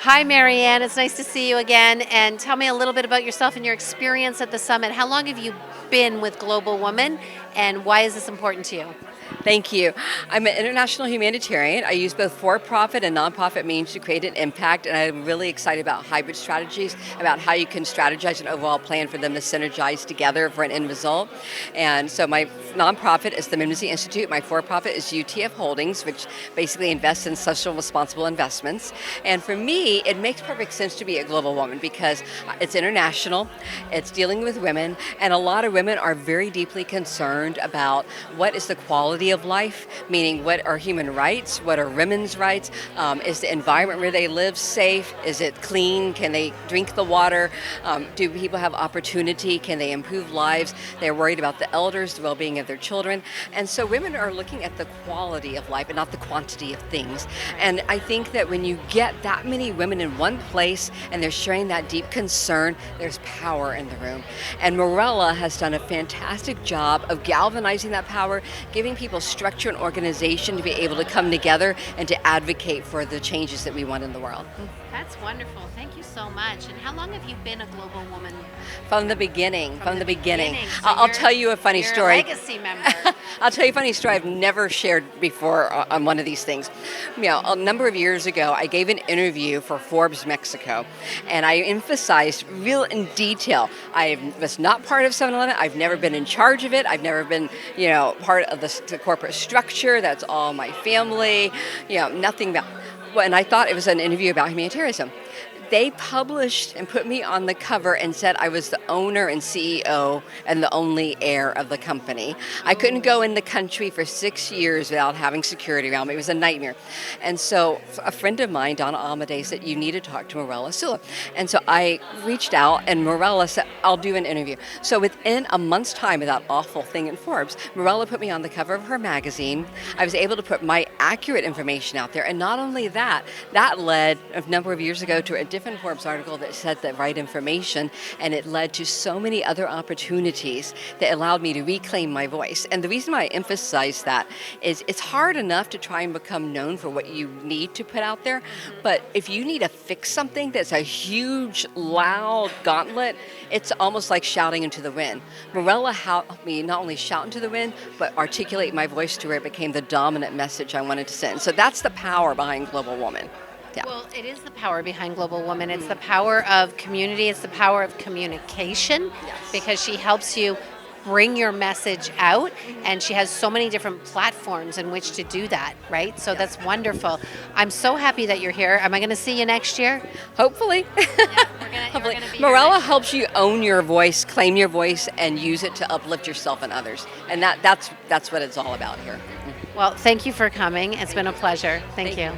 Hi, Marianne. It's nice to see you again. And tell me a little bit about yourself and your experience at the summit. How long have you been with Global Woman, and why is this important to you? Thank you. I'm an international humanitarian. I use both for-profit and nonprofit means to create an impact, and I'm really excited about hybrid strategies, about how you can strategize an overall plan for them to synergize together for an end result. And so my nonprofit is the Mimsy Institute. My for-profit is UTF Holdings, which basically invests in social responsible investments. And for me, it makes perfect sense to be a global woman because it's international, it's dealing with women, and a lot of women are very deeply concerned about what is the quality of life, meaning what are human rights, what are women's rights, is the environment where they live safe, is it clean, can they drink the water, do people have opportunity, can they improve lives, they're worried about the elders, the well-being of their children, and so women are looking at the quality of life and not the quantity of things. And I think that when you get that many women in one place and they're sharing that deep concern, there's power in the room. And Morella has done a fantastic job of galvanizing that power, giving people structure and organization to be able to come together and to advocate for the changes that we want in the world. That's wonderful. Thank you so much. And how long have you been a Global Woman? From the beginning, from the beginning. So I'll tell you a funny you're story. A legacy member. I'll tell you a funny story I've never shared before on one of these things. You know, a number of years ago, I gave an interview for Forbes Mexico, and I emphasized real in detail. I was not part of 7-Eleven. I've never been in charge of it. I've never been, part of the corporate structure. That's all my family. Nothing about. Well, and I thought it was an interview about humanitarianism. They published and put me on the cover and said I was the owner and CEO and the only heir of the company. I couldn't go in the country for 6 years without having security around me. It was a nightmare. And so a friend of mine, Donna Almaday, said, you need to talk to Morella Sula. And so I reached out and Morella said, I'll do an interview. So within a month's time of that awful thing in Forbes, Morella put me on the cover of her magazine. I was able to put my accurate information out there. And not only that, that led a number of years ago to a different Forbes article that said the right information, and it led to so many other opportunities that allowed me to reclaim my voice. And the reason why I emphasize that is it's hard enough to try and become known for what you need to put out there, but if you need to fix something that's a huge, loud gauntlet, it's almost like shouting into the wind. Morella helped me not only shout into the wind, but articulate my voice to where it became the dominant message I wanted to send. So that's the power behind Global Woman. Yeah. Well, it is the power behind Global Woman. It's the power of community. It's the power of communication, because she helps you bring your message out, and she has so many different platforms in which to do that, right? So that's wonderful. I'm so happy that you're here. Am I going to see you next year? Hopefully. Hopefully. Morella helps you own your voice, claim your voice, and use it to uplift yourself and others. And that's what it's all about here. Well, thank you for coming. It's been a pleasure. Thank you.